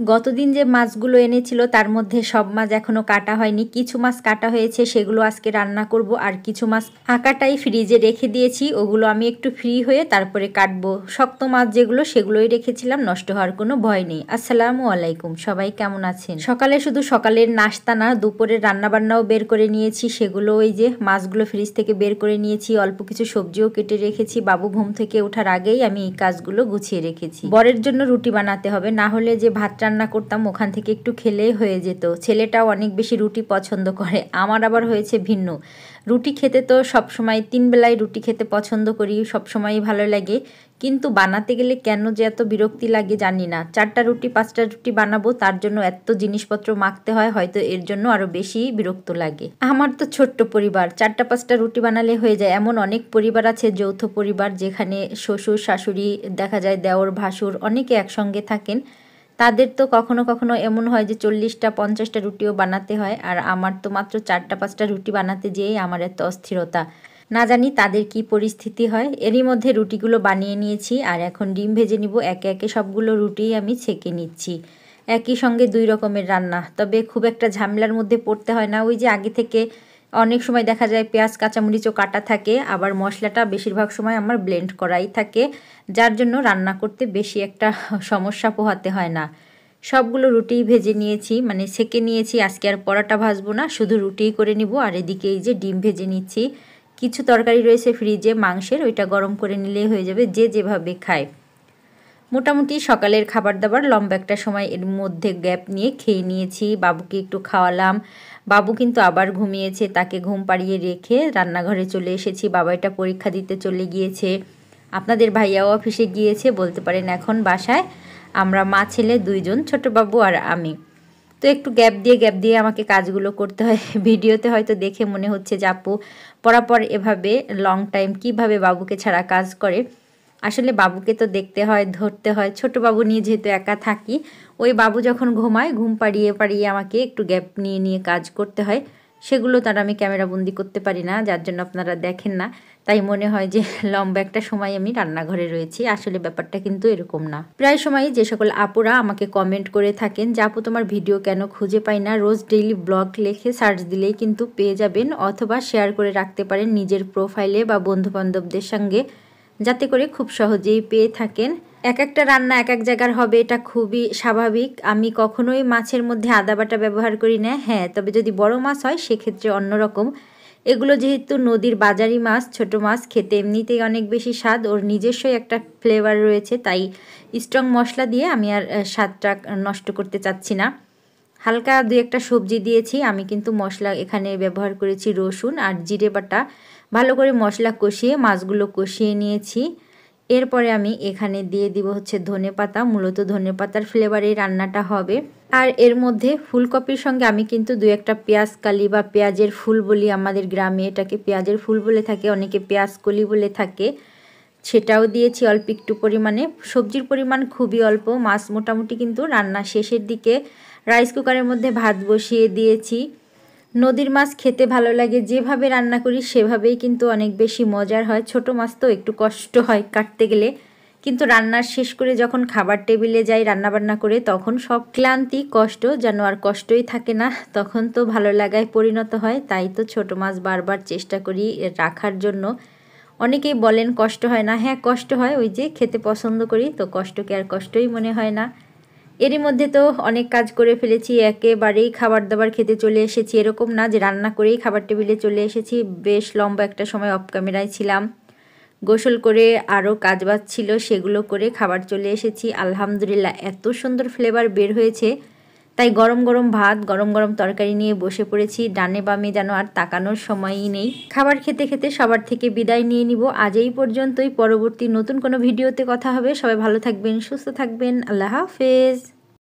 গতদিন যে মাছগুলো এনেছিল তার মধ্যে সব মাছ এখনো কাটা হয়নি, কিছু মাছ কাটা হয়েছে, সেগুলো আজকে রান্না করব। আর কিছু মাছ আঁকাটাই ফ্রিজে রেখে দিয়েছি, ওগুলো আমি একটু ফ্রি হয়ে তারপরে কাটবো। শক্ত মাছ যেগুলো সেগুলোই রেখেছিলাম, নষ্ট হওয়ার কোনো ভয় নেই। আসসালামু আলাইকুম, সবাই কেমন আছেন? সকালে শুধু সকালের নাস্তা না, দুপুরের রান্নাবান্নাও বের করে নিয়েছি, সেগুলো ওই যে মাছগুলো ফ্রিজ থেকে বের করে নিয়েছি, অল্প কিছু সবজিও কেটে রেখেছি। বাবু ঘুম থেকে ওঠার আগেই আমি এই কাজগুলো গুছিয়ে রেখেছি। বরের জন্য রুটি বানাতে হবে, না হলে যে ভাত রান্না করতাম ওখান থেকে একটু খেলেই হয়ে যেত। ছেলেটাও অনেক বেশি রুটি পছন্দ করে, আমার আবার হয়েছে ভিন্ন। রুটি খেতে তো সবসময় 3 বেলায় রুটি খেতে পছন্দ করি, সবসময়ই ভালো লাগে, কিন্তু বানাতে গেলে কেন যে এত বিরক্তি লাগে জানি না। 4টা রুটি 5টা রুটি বানাবো, তার জন্য এত জিনিসপত্র মাখতে হয়, হয়তো এর জন্য আরও বেশি বিরক্ত লাগে। আমার তো ছোট্ট পরিবার, 4টা 5টা রুটি বানালে হয়ে যায়। এমন অনেক পরিবার আছে, যৌথ পরিবার, যেখানে শ্বশুর শাশুড়ি, দেখা যায় দেওর ভাসুর অনেকে একসঙ্গে থাকেন, তাদের তো কখনো কখনো এমন হয় যে 40টা 50টা রুটিও বানাতে হয়। আর আমার তো মাত্র 4টা 5টা রুটি বানাতে যেয়েই আমার এত অস্থিরতা, না জানি তাদের কি পরিস্থিতি হয়। এরই মধ্যে রুটিগুলো বানিয়ে নিয়েছি, আর এখন ডিম ভেজে নিব। একে একে সবগুলো রুটিই আমি ছেঁকে নিচ্ছি। একই সঙ্গে 2 রকমের রান্না, তবে খুব একটা ঝামেলার মধ্যে পড়তে হয় না। ওই যে আগে থেকে অনেক সময় দেখা যায় পেঁয়াজ কাঁচামরিচও কাটা থাকে, আবার মশলাটা বেশিরভাগ সময় আমার ব্লেন্ড করাই থাকে, যার জন্য রান্না করতে বেশি একটা সমস্যা পোহাতে হয় না। সবগুলো রুটিই ভেজে নিয়েছি, মানে সেঁকে নিয়েছি। আজকে আর পরোটা ভাজবো না, শুধু রুটিই করে নিব। আর এদিকে এই যে ডিম ভেজে নিচ্ছি। কিছু তরকারি রয়েছে ফ্রিজে মাংসের, ওইটা গরম করে নিলেই হয়ে যাবে, যে যেভাবে খায়। মোটামুটি সকালের খাবার দাবার লম্বা একটা সময় এর মধ্যে গ্যাপ নিয়ে খেয়ে নিয়েছি। বাবুকে একটু খাওয়ালাম, বাবু কিন্তু আবার ঘুমিয়েছে, তাকে ঘুম পাড়িয়ে রেখে রান্নাঘরে চলে এসেছি। বাবাইটা পরীক্ষা দিতে চলে গিয়েছে, আপনাদের ভাইয়াও অফিসে গিয়েছে, বলতে পারেন এখন বাসায় আমরা মা ছেলে 2 জন, ছোট বাবু আর আমি। তো একটু গ্যাপ দিয়ে আমাকে কাজগুলো করতে হয়। ভিডিওতে হয়তো দেখে মনে হচ্ছে যে আপু পরাপর এভাবে লং টাইম কিভাবে বাবুকে ছাড়া কাজ করে। আসলে বাবুকে তো দেখতে হয়, ধরতে হয়। ছোট বাবু নিয়ে যেহেতু একা থাকি, ওই বাবু যখন ঘুমায় ঘুম পাড়িয়ে আমাকে একটু গ্যাপ নিয়ে কাজ করতে হয়। সেগুলো তার আমি ক্যামেরাবন্দি করতে পারি না, যার জন্য আপনারা দেখেন না। তাই মনে হয় যে লম্বা একটা সময় আমি রান্নাঘরে রয়েছি, আসলে ব্যাপারটা কিন্তু এরকম না। প্রায় সময় যে সকল আপুরা আমাকে কমেন্ট করে থাকেন যে আপু তোমার ভিডিও কেন খুঁজে পাই না, রোজ ডেইলি ব্লগ লিখে সার্চ দিলেই কিন্তু পেয়ে যাবেন, অথবা শেয়ার করে রাখতে পারেন নিজের প্রোফাইলে বা বন্ধুবান্ধবদের সঙ্গে, যাতে করে খুব সহজেই পেয়ে থাকেন। এক একটা রান্না এক এক জায়গার হবে, এটা খুবই স্বাভাবিক। আমি কখনোই মাছের মধ্যে আদা বাটা ব্যবহার করি না, হ্যাঁ তবে যদি বড় মাছ হয় সেক্ষেত্রে অন্যরকম। এগুলো যেহেতু নদীর বাজারি মাছ, ছোট মাছ, খেতে এমনিতেই অনেক বেশি স্বাদ, ওর নিজস্বই একটা ফ্লেভার রয়েছে, তাই স্ট্রং মশলা দিয়ে আমি আর স্বাদটা নষ্ট করতে চাচ্ছি না। হালকা 2-একটা সবজি দিয়েছি, আমি কিন্তু মশলা এখানে ব্যবহার করেছি রসুন আর জিরে বাটা। ভালো করে মশলা কষিয়ে মাছগুলো কষিয়ে নিয়েছি। এরপরে আমি এখানে দিয়ে দিব হচ্ছে ধনেপাতা, মূলত ধনেপাতার ফ্লেভারে রান্নাটা হবে। আর এর মধ্যে ফুলকপির সঙ্গে আমি কিন্তু 2-একটা পেঁয়াজ কালি বা পেঁয়াজের ফুল বলি, আমাদের গ্রামে এটাকে পেঁয়াজের ফুল বলে থাকে, অনেকে পেঁয়াজ কলি বলে থাকে, সেটাও দিয়েছি অল্প একটু পরিমাণে। সবজির পরিমাণ খুবই অল্প। মাছ মোটামুটি কিন্তু রান্না শেষের দিকে রাইস কুকারের মধ্যে ভাত বসিয়ে দিয়েছি। নদীর মাছ খেতে ভালো লাগে, যেভাবে রান্না করি সেভাবেই কিন্তু অনেক বেশি মজার হয়। ছোট মাছ তো একটু কষ্ট হয় কাটতে গেলে, কিন্তু রান্নার শেষ করে যখন খাবার টেবিলে যাই রান্নাবান্না করে, তখন সব ক্লান্তি কষ্ট যেন আর কষ্টই থাকে না, তখন তো ভালো লাগায় পরিণত হয়। তাই তো ছোট মাছ বারবার চেষ্টা করি রাখার জন্য। অনেকেই বলেন কষ্ট হয় না, হ্যাঁ কষ্ট হয়, ওই যে খেতে পছন্দ করি তো কষ্টকে আর কষ্টই মনে হয় না। এরই মধ্যে তো অনেক কাজ করে ফেলেছি, একেবারেই খাবার দাবার খেতে চলে এসেছি, এরকম না যে রান্না করেই খাবার টেবিলে চলে এসেছি। বেশ লম্বা একটা সময় অফ ক্যামেরায় ছিলাম, গোসল করে আরও কাজবাজ ছিল, সেগুলো করে খাবার চলে এসেছি। আলহামদুলিল্লাহ এত সুন্দর ফ্লেভার বের হয়েছে, তাই গরম গরম ভাত গরম গরম তরকারি নিয়ে বসে পড়েছি। ডানে বামে যেন আর তাকানোর সময়ই নেই। খাবার খেতে খেতে সবার থেকে বিদায় নিয়ে নিব। আজ এই পর্যন্তই, পরবর্তী নতুন কোনো ভিডিওতে কথা হবে। সবাই ভালো থাকবেন, সুস্থ থাকবেন, আল্লাহ হাফেজ।